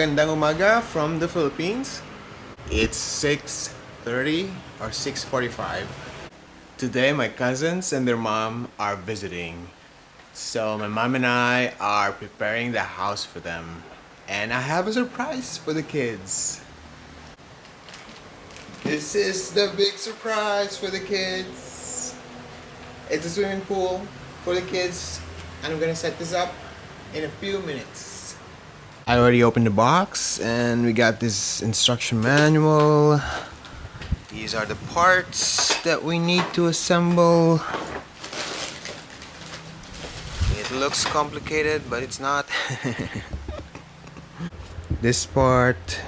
magandang umaga from the Philippines. It's 6:30 or 6:45. Today my cousins and their mom are visiting. So my mom and I are preparing the house for them. And I have a surprise for the kids. This is the big surprise for the kids. It's a swimming pool for the kids. And I'm gonna set this up in a few minutes. I already opened the box and we got this instruction manual. These are the parts that we need to assemble. It looks complicated, but it's not. This part,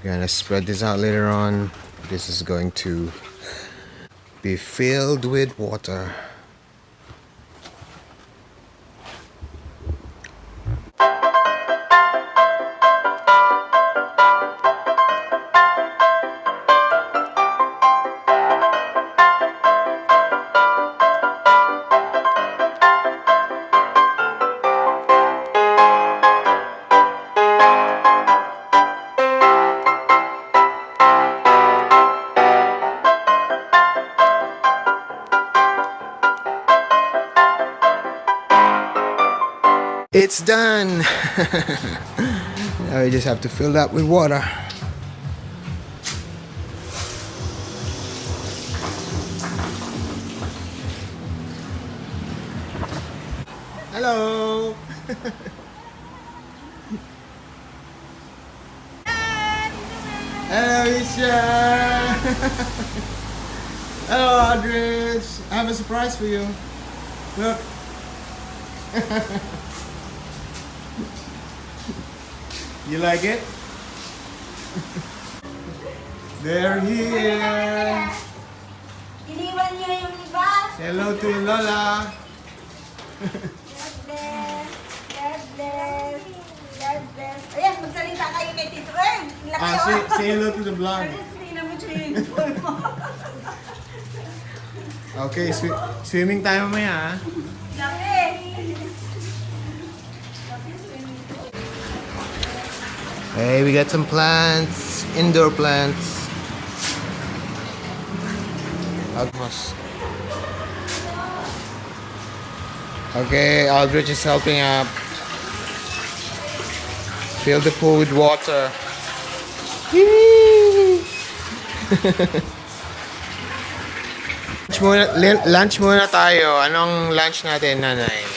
gonna spread this out later on. This is going to be filled with water. It's done! Now we just have to fill that with water. Hello! Hello, Isha! Hello, Andres! I have a surprise for you. Look! You like it? They're here! Iniwan niyo yung iba? Say hello to Lola! God bless! God bless! God bless! Ayan, magsalita kayo kay Tito Ern! Say hello to the vlog. Tingnan mo siya yung uniform mo. Okay, swimming tayo mamaya. Laki! Hey, we got some plants, indoor plants. Almost. Okay, Aldrich is helping up. Fill the pool with water. Lunch muna tayo. Anong lunch natin, nanay?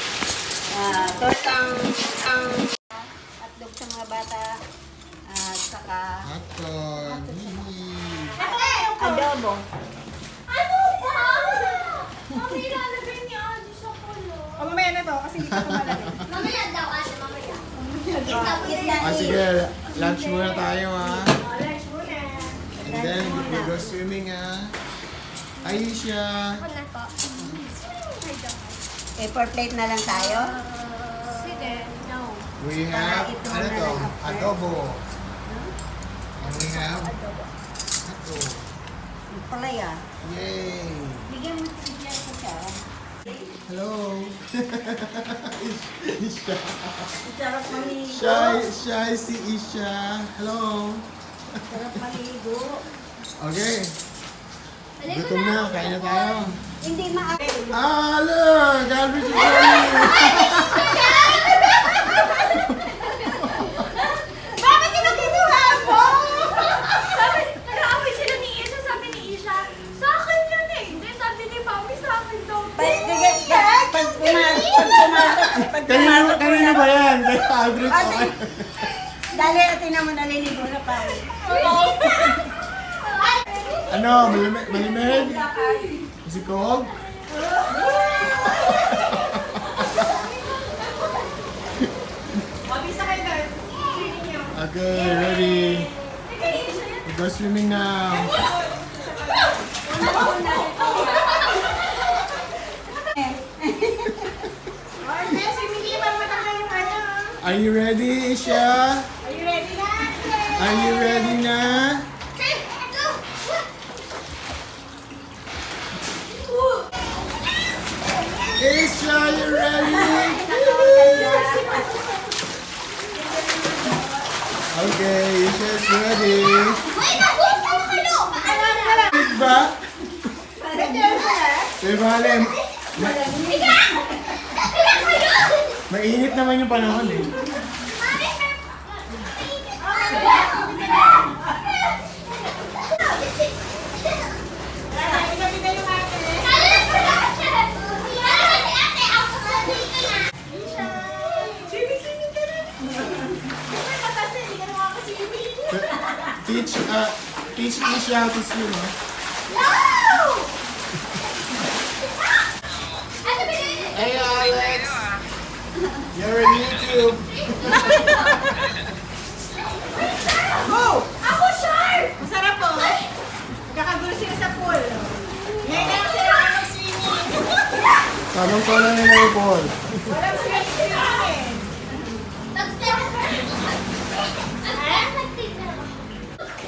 Tortang hotdog sa mga bata at saka adobo. Ano ba? Mami, ilalagay ni Adi sa kulo. Mamaya na to kasi hindi ko malagay. Mamaya daw, Adi, mamaya. Sige, lunch muna tayo, ha? Lunch muna. And then, we go swimming, ha? Aisha! Ako na po. Paper plate na lang tayo. Sige, no. We have, ano to? Adobo. And we have, adobo. Palaya. Yay! Bigyan mo siya siya. Hello! Isha! Sarap maligo. Shy si Isha! Hello! Sarap maligo. Okay. Gutom na, kain na tayo. Hindi maakit. Ah, look! Albert is ready! Bakit kinukinuha mo? Sabi, nag-aaway sila ni Isha. Sabi ni Isha, sa akin yun eh. Hindi, sabi ni Mami, sa akin daw. Pag pumasok. Kanino ba yan? Kay Albert okay. Dali, natin naman naliligo na pa. Ano? Malimig? Is it cold? Mabisa kayo na. Okay, ready. We go swimming now. Are you ready, Isha? Are you ready na? Are you ready na? Isha, you ready? Okay, Isha's ready. Wait, nabusta na kayo! Diba? Diba, Alem? Higa! Higa kayo! Mainit naman yung panahon eh. Teach Isha how to swim, huh? Hey, Alex! You're on YouTube! Ako, sharp! Masarap po. Nagkakagulo sila sa pool. Ngayon na lang sila mag-swimming. Sabang solo nila yung ball. Walang swimming.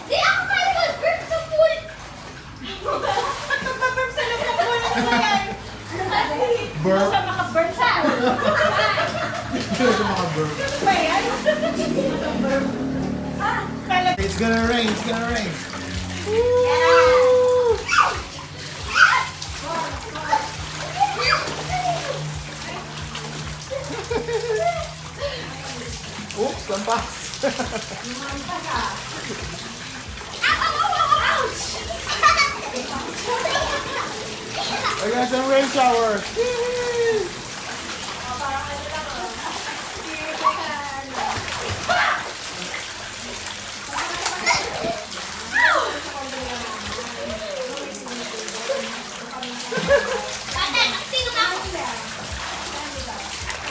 Di ako kaya mag-burp sa pool! Magpapaburp sa loob ng pool ng yan. Burp. Siya makaburp sa pool. Hindi siya makaburp. Ano ba yan? Kala It's gonna rain, it's gonna rain. Oops, lampas. I got some rain showers.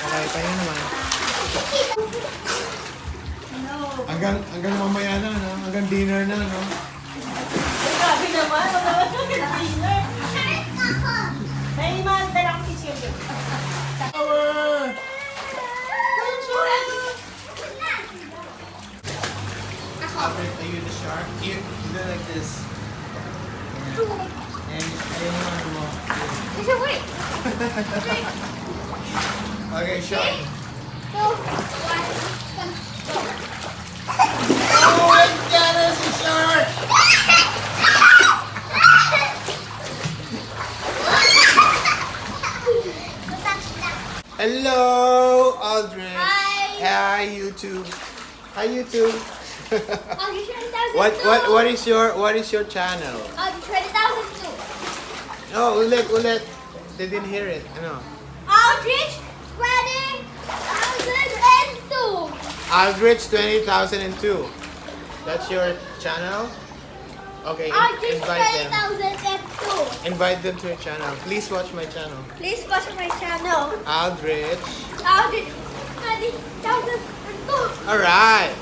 Okay, tayo naman. Hanggang mamaya na, no? Hanggang dinner na, no? grabe naman. Wala naman dinner. May mga dalang si Chili. Shower! Operate you the shark. You do like this. And ayun naman mo. Wait. Okay, shark. Go. Oh my God, there's a shark! Hello, Aldrin. Hi. Hi, YouTube. Hi, YouTube. Oh, you 20,000 What is your channel? 20,000 too. Oh, ulit. They didn't hear it. Ano? Aldrich 20,002. Aldrich 20,002. That's your channel? Okay, Aldrich invite them. 20,002. Invite them to your channel. Please watch my channel. Please watch my channel. Aldrich. Aldrich 20,002. Alright.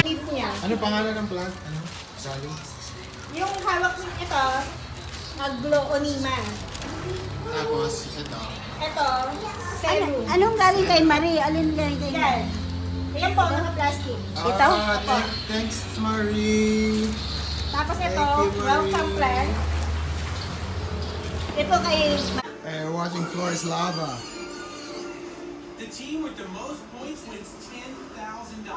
Leaf niya. Ano pangalan ng plant? Ano? Sally? Yung hawak niya ito, agloonima. Tapos, ito. Ito, serum. Anong galing kay Marie? Alin galing kay Yan. Marie? Ayan po, naka-plastic. Ito? Thanks, Marie. Tapos ito, Thank you, Marie. welcome plant. Ito kay Watching floor is lava. The team with the most points wins $10,000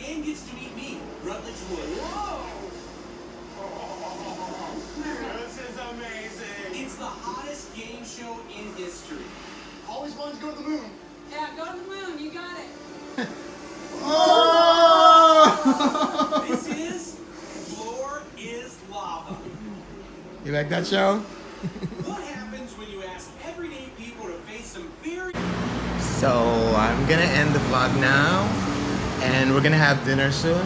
and gets to meet me, Rutledge Wood. Whoa! This is amazing. It's the hottest game show in history. Always wanted to go to the moon. Yeah, go to the moon, you got it. Oh! This is Floor is Lava. You like that show? What happens when you ask everyday people to face some very... So I'm gonna end the vlog now, and we're gonna have dinner soon.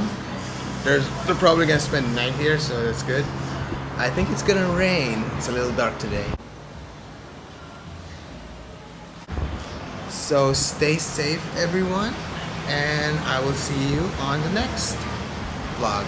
They're probably gonna spend the night here, so that's good. I think it's gonna rain. It's a little dark today. So stay safe, everyone, and I will see you on the next vlog.